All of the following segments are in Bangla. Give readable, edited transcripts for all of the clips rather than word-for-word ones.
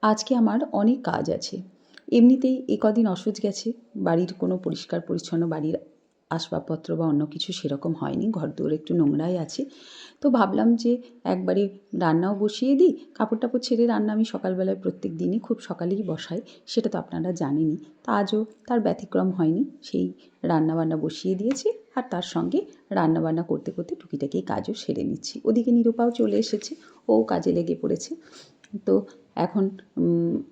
আজকে আমার অনেক কাজ আছে। এমনিতেই এ কদিন অসুচ গেছে। বাড়ির কোনো পরিষ্কার পরিচ্ছন্ন বাড়ির আসবাবপত্র বা অন্য কিছু সেরকম হয়নি। ঘরদোর একটু নোংরাই আছে। তো ভাবলাম যে একবারে রান্নাও বসিয়ে দিই। কাপড়-টাপড় ছেড়ে রান্না আমি সকালবেলায় প্রত্যেক দিনই খুব সকালেই বসাই। সেটা তো আপনারা জানেনই। তা আজও তার ব্যতিক্রম হয়নি। সেই রান্নাবান্না বসিয়ে দিয়েছি আর তার সঙ্গে রান্নাবান্না করতে, করতে টুকিটাকি কাজও সেরে নিচ্ছি। ওদিকে নিরুপাও চলে এসেছে। ও কাজে লেগে পড়েছে। তো এখন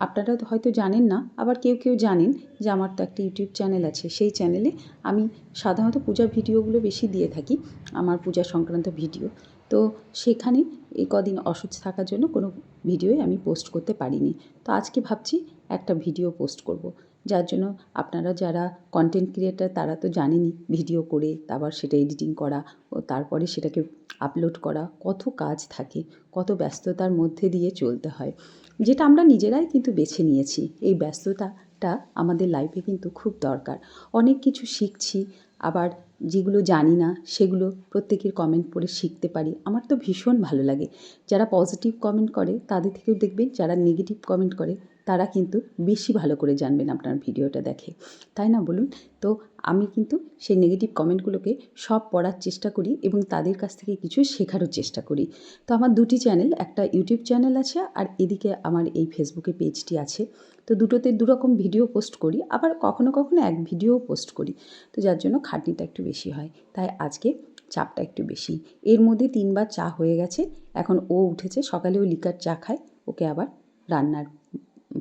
আপনারা তো হয়তো জানেন না, আবার কেউ, কেউ জানেন যে আমার তো একটা ইউটিউব চ্যানেল আছে। সেই চ্যানেলে আমি সাধারণত পূজার ভিডিওগুলো বেশি দিয়ে থাকি, আমার পূজা সংক্রান্ত ভিডিও। তো সেখানে এই কদিন অসুস্থ থাকার জন্য কোনো ভিডিওই আমি পোস্ট করতে পারিনি। তো আজকে ভাবছি একটা ভিডিও পোস্ট করব। যার জন্য আপনারা যারা কনটেন্ট ক্রিয়েটর তারা তো জানেনই, ভিডিও করে আবার সেটা এডিটিং করা ও তারপরে সেটাকে আপলোড করা কত কাজ থাকে, কত ব্যস্ততার মধ্যে দিয়ে চলতে হয়। যেটা আমরা নিজেরাই কিন্তু বেছে নিয়েছি। এই ব্যস্ততাটা আমাদের লাইফে কিন্তু খুব দরকার। অনেক কিছু শিখছি, আবার যেগুলো জানি না সেগুলো প্রত্যেকের কমেন্ট পড়ে শিখতে পারি। আমার তো ভীষণ ভালো লাগে। যারা পজিটিভ কমেন্ট করে তাদের থেকেও দেখবেন যারা নেগেটিভ কমেন্ট করে তারা কিন্তু বেশি ভালো করে জানবেন আপনার ভিডিওটা দেখে। তাই না বলুন? তো আমি কিন্তু সেই নেগেটিভ কমেন্টগুলোকে সব পড়ার চেষ্টা করি এবং তাদের কাছ থেকে কিছু শেখারও চেষ্টা করি। তো আমার দুটি চ্যানেল, একটা ইউটিউব চ্যানেল আছে আর এদিকে আমার এই ফেসবুকে পেজটি আছে। তো দুটোতে দুরকম ভিডিও পোস্ট করি, আবার কখনো, কখনো এক ভিডিও পোস্ট করি। তো যার জন্য খাটনিটা একটু বেশি হয়। তাই আজকে চাপটা একটু বেশি। এর মধ্যে ৩ বার চা হয়ে গেছে। এখন ও উঠেছে, সকালে ও লিকার চা খায়। ওকে আবার রান্নার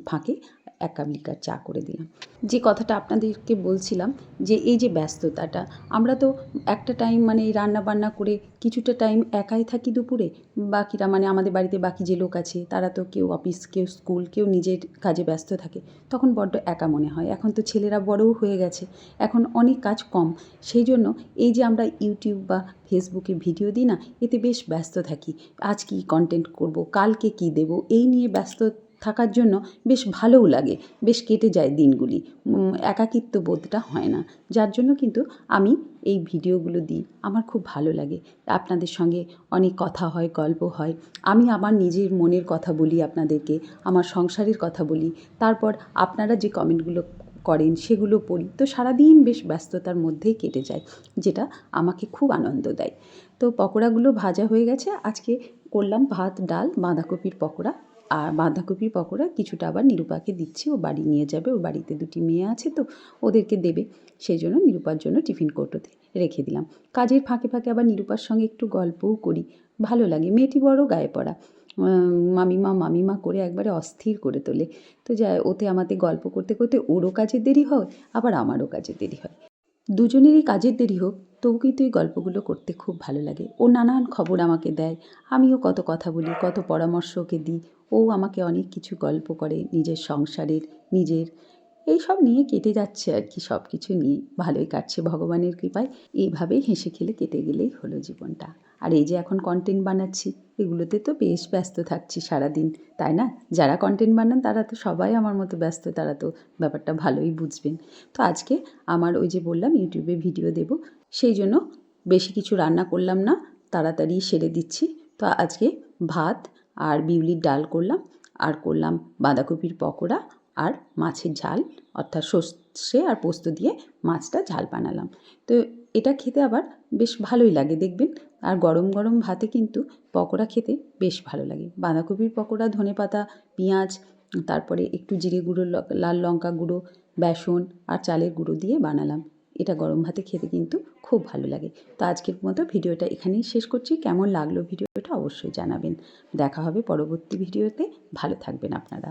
ফাঁকে ১ কাপ লিকার চা করে দিলাম। যে কথাটা আপনাদেরকে বলছিলাম যে এই যে ব্যস্ততাটা, আমরা তো একটা টাইম মানে এই রান্নাবান্না করে কিছুটা টাইম একাই থাকি দুপুরে। বাকিরা মানে আমাদের বাড়িতে বাকি যে লোক আছে তারা তো কেউ অফিস, কেউ স্কুল, কেউ নিজের কাজে ব্যস্ত থাকে। তখন বড্ড একা মনে হয়। এখন তো ছেলেরা বড়ও হয়ে গেছে। এখন অনেক কাজ কম। সেই জন্য এই যে আমরা ইউটিউব বা ফেসবুকে ভিডিও দিই না, এতে বেশ ব্যস্ত থাকি। আজ কী কনটেন্ট করব, কালকে কী দেব, এই নিয়ে ব্যস্ত থাকার জন্য বেশ ভালোও লাগে। বেশ কেটে যায় দিনগুলি। একাকিত্ব বোধটা হয় না। যার জন্য কিন্তু আমি এই ভিডিওগুলো দিই। আমার খুব ভালো লাগে। আপনাদের সঙ্গে অনেক কথা হয়, গল্প হয়। আমি আমার নিজের মনের কথা বলি আপনাদেরকে, আমার সংসারের কথা বলি। তারপর আপনারা যে কমেন্টগুলো করেন সেগুলো পড়ি। তো সারাদিন বেশ ব্যস্ততার মধ্যেই কেটে যায়, যেটা আমাকে খুব আনন্দ দেয়। তো পকোড়াগুলো ভাজা হয়ে গেছে। আজকে করলাম ভাত, ডাল, বাঁধাকপির পকোড়া। আর বাঁধাকপির পকোড়া কিছুটা আবার নিরুপাকে দিচ্ছি, ও বাড়ি নিয়ে যাবে। ওর বাড়িতে ২ টি মেয়ে আছে তো, ওদেরকে দেবে। সেই জন্য নিরুপার জন্য টিফিন কৌটোতে রেখে দিলাম। কাজের ফাঁকে, ফাঁকে আবার নিরুপার সঙ্গে একটু গল্পও করি। ভালো লাগে। মেয়েটি বড় গায়ে পড়া। মামিমা, মামিমা করে একবারে অস্থির করে তোলে। তো ওতে আমাদের গল্প করতে, করতে ওরও কাজে দেরি হয়, আবার আমারও কাজে দেরি হয়। দুজনেরই কাজের দেরি হোক, তবু কিন্তু এই গল্পগুলো করতে খুব ভালো লাগে। ও নানান খবর আমাকে দেয়, আমিও কত কথা বলি, কত পরামর্শ ওকে দিই। ও আমাকে অনেক কিছু গল্প করে নিজের সংসারের, নিজের এইসব নিয়ে কেটে যাচ্ছে আর কি, সব কিছু নিয়ে ভালোই কাটছে ভগবানের কৃপায়। এইভাবেই হেসে খেলে কেটে গেলেই হলো জীবনটা। আর এই যে এখন কন্টেন্ট বানাচ্ছি, এগুলোতে তো বেশ ব্যস্ত থাকছি সারাদিন, তাই না? যারা কন্টেন্ট বানান তারা তো সবাই আমার মতো ব্যস্ত, তারা তো ব্যাপারটা ভালোই বুঝবেন। তো আজকে আমার ওই যে বললাম ইউটিউবে ভিডিও দেব, সেই জন্য বেশি কিছু রান্না করলাম না, তাড়াতাড়ি সেরে দিচ্ছি। তো আজকে ভাত আর বিউলির ডাল করলাম, আর করলাম বাঁধাকপির পকোড়া আর মাছের ঝাল, অর্থাৎ সর্ষে আর পোস্ত দিয়ে মাছটা ঝাল বানালাম। তো এটা খেতে আবার বেশ ভালোই লাগে দেখবেন। আর গরম, গরম ভাতে কিন্তু পকোড়া খেতে বেশ ভালো লাগে। বাঁধাকপির পকোড়া ধনেপাতা, পেঁয়াজ, তারপরে একটু জিরে গুঁড়ো, লাল লঙ্কা গুঁড়ো, বেসন আর চালের গুঁড়ো দিয়ে বানালাম। এটা গরম ভাতে খেতে কিন্তু খুব ভালো লাগে। তো আজকের মতো ভিডিওটা এখানেই শেষ করছি। কেমন লাগলো ভিডিওটা অবশ্যই জানাবেন। দেখা হবে পরবর্তী ভিডিওতে। ভালো থাকবেন আপনারা।